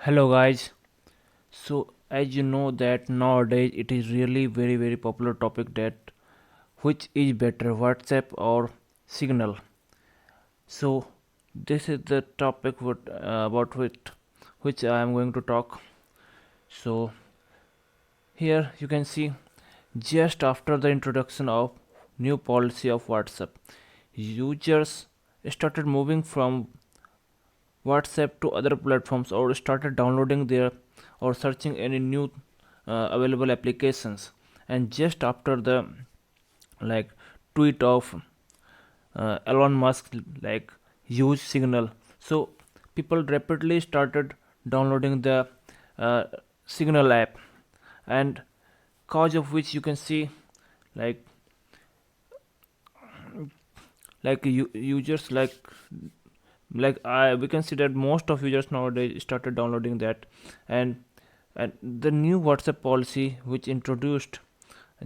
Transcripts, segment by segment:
Hello guys. So as you know that nowadays it is really very popular topic that which is better, WhatsApp or Signal. So this is the topic about which I am going to talk. So here you can see just after the introduction of new policy of WhatsApp, users started moving from WhatsApp to other platforms or started downloading their or searching any new available applications. And just after the like tweet of Elon Musk, like use Signal, so people rapidly started downloading the uh, Signal app, and cause of which you can see like users like I we can see that most of users nowadays started downloading that. And and the new WhatsApp policy which introduced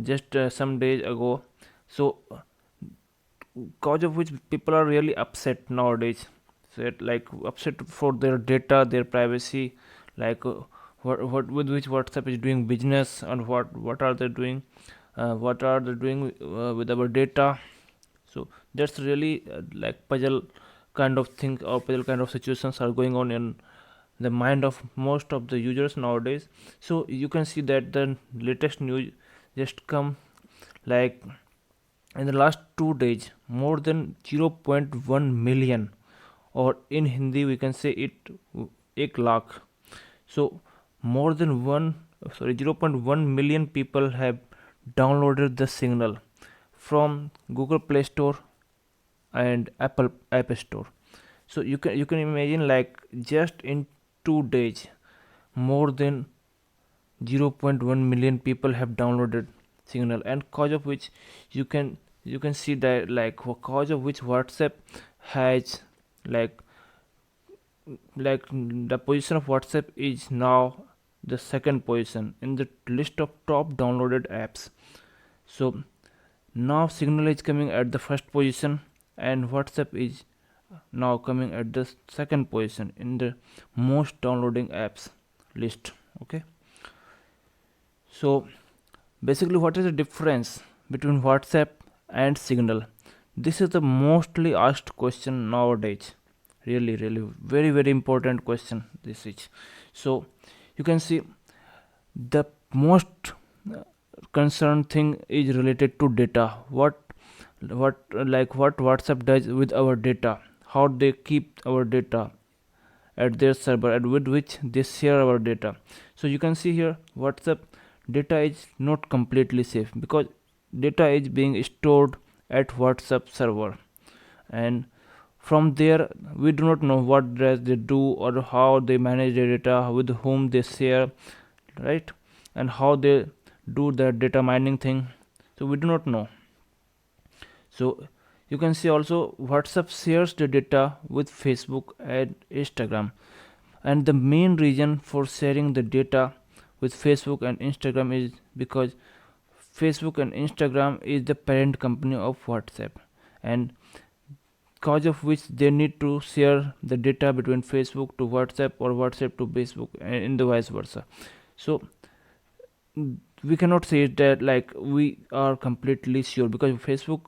just some days ago, so cause of which people are really upset nowadays, so like upset for their data, their privacy, like what with which WhatsApp is doing business, and what are they doing, what are they doing with our data. So that's really like puzzle kind of thing, or puzzle kind of situations are going on in the mind of most of the users nowadays. So you can see that the latest news just come, like in the last 2 days more than 0.1 million, or in Hindi we can say it, ek lakh. So more than one, sorry, 0.1 million people have downloaded the Signal from Google Play Store and Apple App Store. So you can imagine, like just in 2 days more than 0.1 million people have downloaded Signal, and cause of which you can you can see that, like cause of which WhatsApp has like the position of WhatsApp is now the second position in the list of top downloaded apps. So now Signal is coming at the first position, and WhatsApp is now coming at the second position in the most downloading apps list. Okay, so basically, what is the difference between WhatsApp and Signal? This is the mostly asked question nowadays. Really, very important question. This is, so you can see the most concerned thing is related to data. What WhatsApp does with our data, how they keep our data at their server, and with which they share our data. So you can see here WhatsApp data is not completely safe, because data is being stored at WhatsApp server, and from there we do not know what does they do, or how they manage their data, with whom they share, right, and how they do the data mining thing. So we do not know. So you can see also WhatsApp shares the data with Facebook and Instagram, and the main reason for sharing the data with Facebook and Instagram is because Facebook and Instagram is the parent company of WhatsApp, and cause of which they need to share the data between Facebook to WhatsApp, or WhatsApp to Facebook, and in the vice versa. So we cannot say that like we are completely sure, because Facebook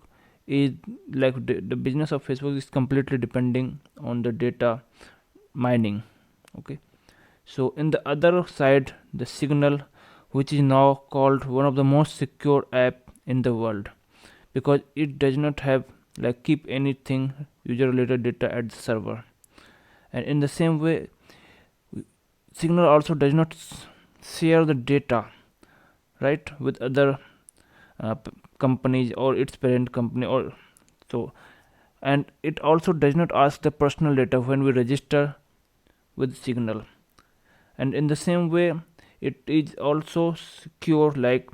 is like the business of Facebook is completely depending on the data mining. Okay, so in the other side, the Signal, which is now called one of the most secure app in the world, because it does not have like keep anything user related data at the server. And in the same way, Signal also does not share the data, right, with other companies or its parent company, or so. And it also does not ask the personal data when we register with Signal. And in the same way, it is also secure, like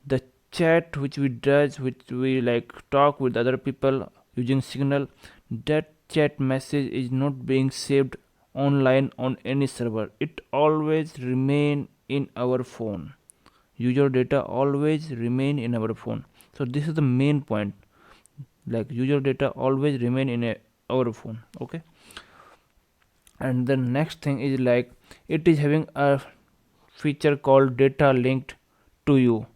the chat which we does, which we like talk with other people using Signal, that chat message is not being saved online on any server. It always remain in our phone. User data always remain in our phone. So this is the main point, like user data always remain in our phone. Okay, And the next thing is like it is having a feature called data linked to you.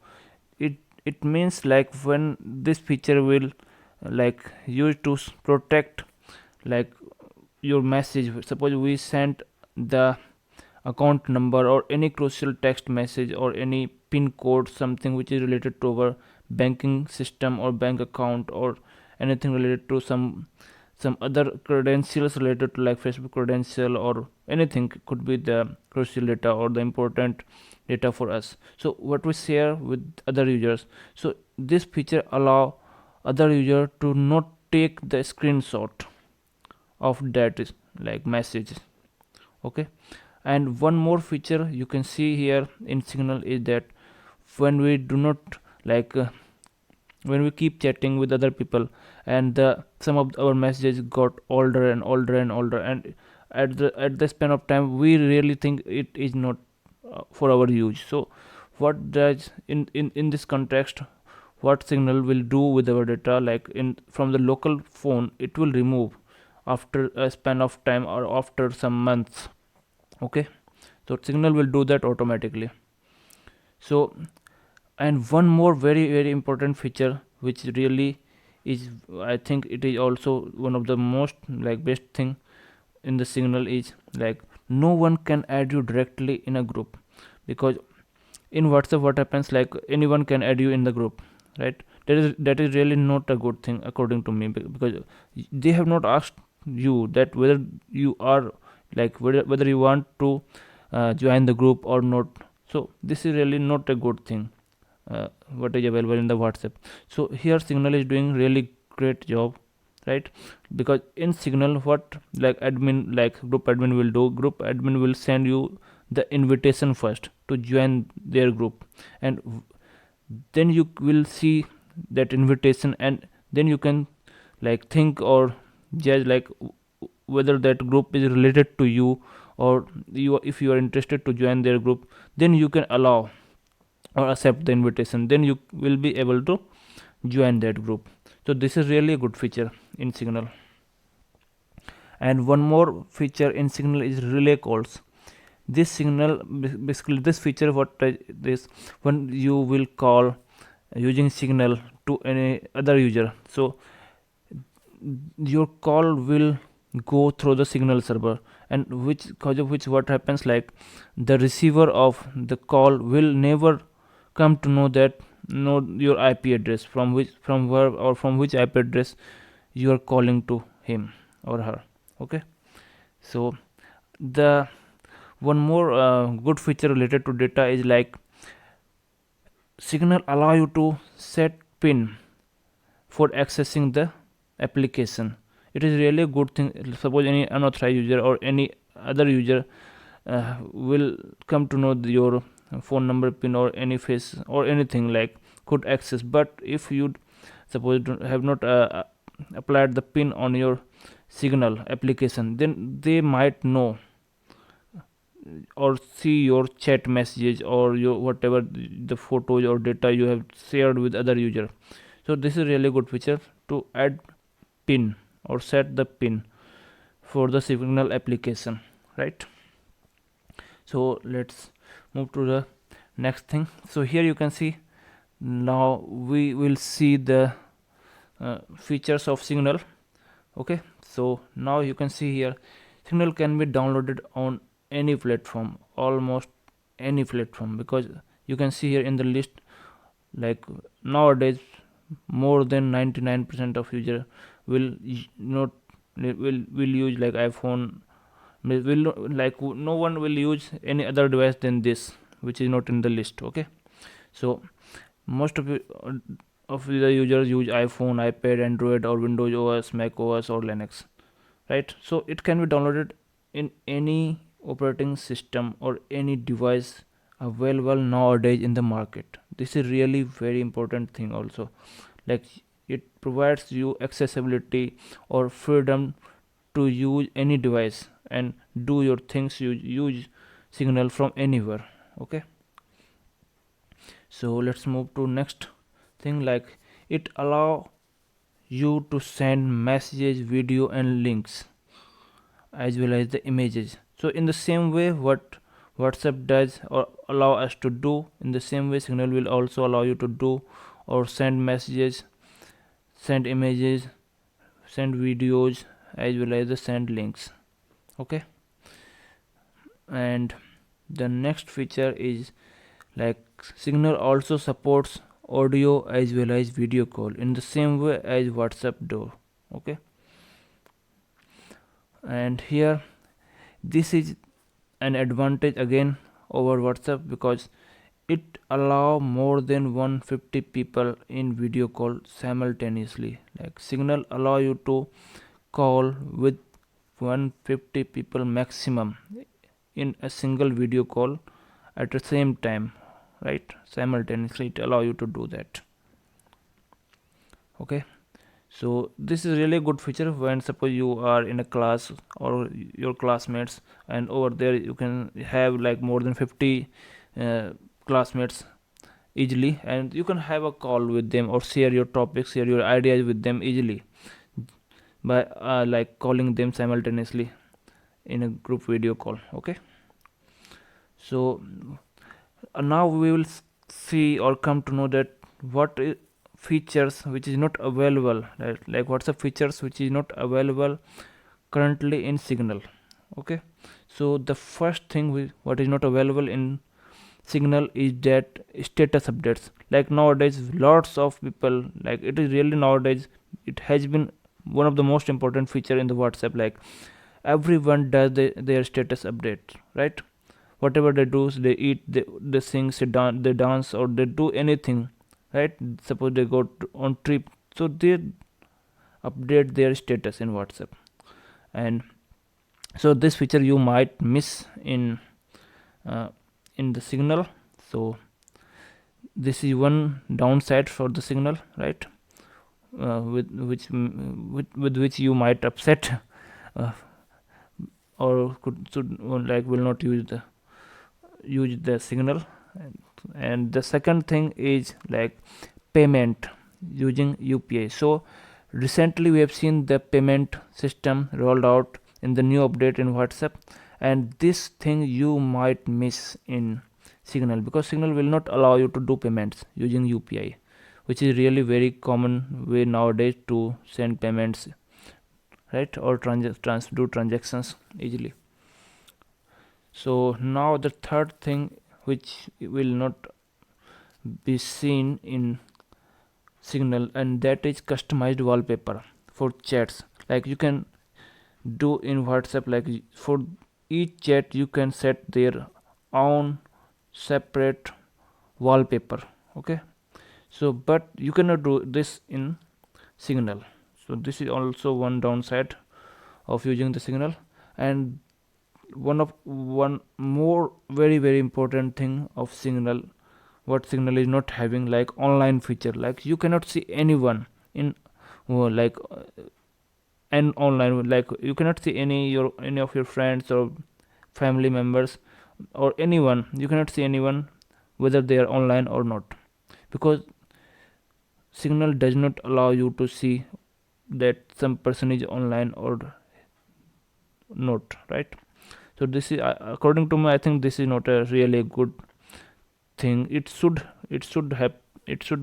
It means like when this feature will like used to protect like your message. Suppose we sent the account number or any crucial text message or any pin code, something which is related to our banking system or bank account, or anything related to some other credentials related to like Facebook credential or anything, could be the crucial data or the important data for us. So what we share with other users, so this feature allow other user to not take the screenshot of that is like message. Okay. And one more feature you can see here in Signal is that when we do not like when we keep chatting with other people, and some of our messages got older and older and older, and at the span of time we really think it is not for our use. So what does in this context, what Signal will do with our data, like in from the local phone, it will remove after a span of time or after some months. Okay. So Signal will do that automatically. So, and one more very very important feature which really is, I think it is also one of the most like best thing in the Signal, is like no one can add you directly in a group. Because in WhatsApp what happens, like anyone can add you in the group, right? That is really not a good thing according to me, because they have not asked you that whether you are like whether you want to join the group or not. So this is really not a good thing, what is available in the WhatsApp. So here Signal is doing really great job, right? Because in Signal, what like admin, like group admin will do, group admin will send you the invitation first to join their group, and then you will see that invitation, and then you can like think or judge like whether that group is related to you, or you, if you are interested to join their group, then you can allow or accept the invitation, then you will be able to join that group. So this is really a good feature in Signal. And one more feature in Signal is relay calls. This Signal, basically this feature, what this, when you will call using Signal to any other user, so your call will go through the Signal server, and which cause of which what happens, like the receiver of the call will never come to know that, know your IP address, from which, from where or from which IP address you are calling to him or her. Okay. So the one more good feature related to data is like Signal allow you to set pin for accessing the application. It is really a good thing. Suppose any unauthorized user or any other user will come to know your phone number, pin, or any face or anything, like could access. But if you suppose have not applied the pin on your Signal application, then they might know or see your chat messages or your whatever the photos or data you have shared with other user. So this is really good feature to add pin or set the pin for the Signal application, right? So let's move to the next thing. So here you can see, now we will see the features of Signal. Okay. So now you can see here Signal can be downloaded on any platform, almost any platform, because you can see here in the list, like nowadays more than 99% of user will not will use like iPhone, will like no one will use any other device than this which is not in the list. Okay. So most of the users use iPhone, iPad, Android, or Windows OS, Mac OS, or Linux, right? So it can be downloaded in any operating system or any device available nowadays in the market. This is really very important thing also, like it provides you accessibility or freedom to use any device and do your things. You use Signal from anywhere. Okay. So let's move to next thing, like it allow you to send messages, video, and links as well as the images. So in the same way what WhatsApp does or allow us to do, in the same way Signal will also allow you to do or send messages, send images, send videos, as well as the send links. Okay, and the next feature is like Signal also supports audio as well as video call in the same way as WhatsApp do. Okay, and here this is an advantage again over WhatsApp because it allow more than 150 people in video call simultaneously. Like Signal allow you to call with 150 people maximum in a single video call at the same time, right? Simultaneously it allow you to do that. Okay, so this is really good feature when suppose you are in a class or your classmates, and over there you can have like more than 50 classmates easily, and you can have a call with them or share your topics, share your ideas with them easily by like calling them simultaneously in a group video call. Okay, so now we will see or come to know that what features which is not available, right? Like WhatsApp features which is not available currently in Signal. Okay, so the first thing what is not available in Signal is that status updates. Like nowadays lots of people, like it is really nowadays it has been one of the most important feature in the WhatsApp. Like everyone does their status update, right? Whatever they do, they eat, they sing, they dance, or they do anything, right? Suppose they go on trip, so they update their status in WhatsApp. And so this feature you might miss uh, in the Signal. So this is one downside for the Signal, right? With which you might upset uh, or could should like will not use the Signal. And the second thing is like payment using UPI. So recently we have seen the payment system rolled out in the new update in WhatsApp, and this thing you might miss in Signal because Signal will not allow you to do payments using UPI, which is really very common way nowadays to send payments, right? Or do transactions easily. So now the third thing which will not be seen in Signal, and that is customized wallpaper for chats. Like you can do in WhatsApp, like for each chat you can set their own separate wallpaper. Okay, so but you cannot do this in Signal. So this is also one downside of using the Signal. And one more very important thing of Signal, what Signal is not having, like online feature. Like you cannot see anyone in like and online, like you cannot see any of your friends or family members or anyone. You cannot see anyone whether they are online or not, because Signal does not allow you to see that some person is online or not, right? So this is according to me, I think this is not a really good thing. It should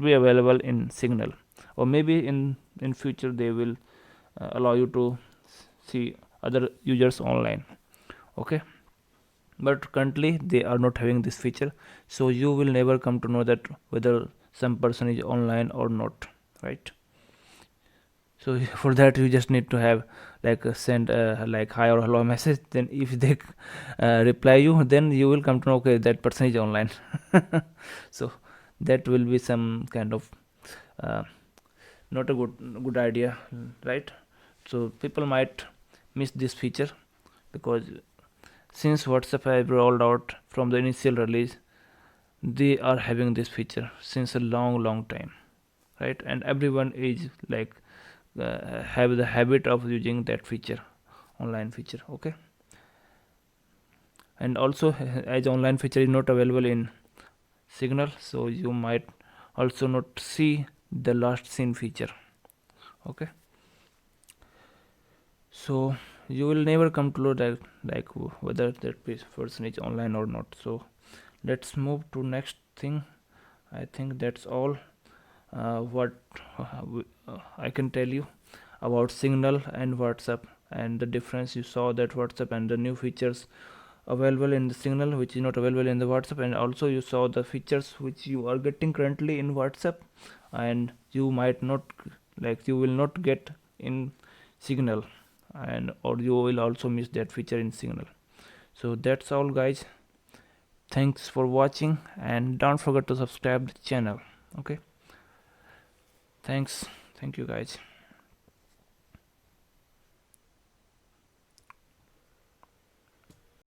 be available in Signal, or maybe in future they will allow you to see other users online. Okay, but currently they are not having this feature, so you will never come to know that whether some person is online or not, right? So for that you just need to have like send like hi or hello message, then if they reply you, then you will come to know okay that person is online. So that will be some kind of uh, not a good idea, right? So people might miss this feature because since WhatsApp have rolled out from the initial release, they are having this feature since a long time, right? And everyone is like have the habit of using that feature, online feature. Okay, and also as online feature is not available in Signal, so you might also not see the last seen feature. Okay, so you will never come to know that, like whether that person is online or not. So let's move to next thing. I think that's all what I can tell you about Signal and WhatsApp, and the difference. You saw that WhatsApp and the new features available in the Signal which is not available in the WhatsApp, and also you saw the features which you are getting currently in WhatsApp and you might not, like you will not get in Signal, and or you will also miss that feature in Signal. So that's all guys, thanks for watching and don't forget to subscribe the channel. Okay, thank you guys.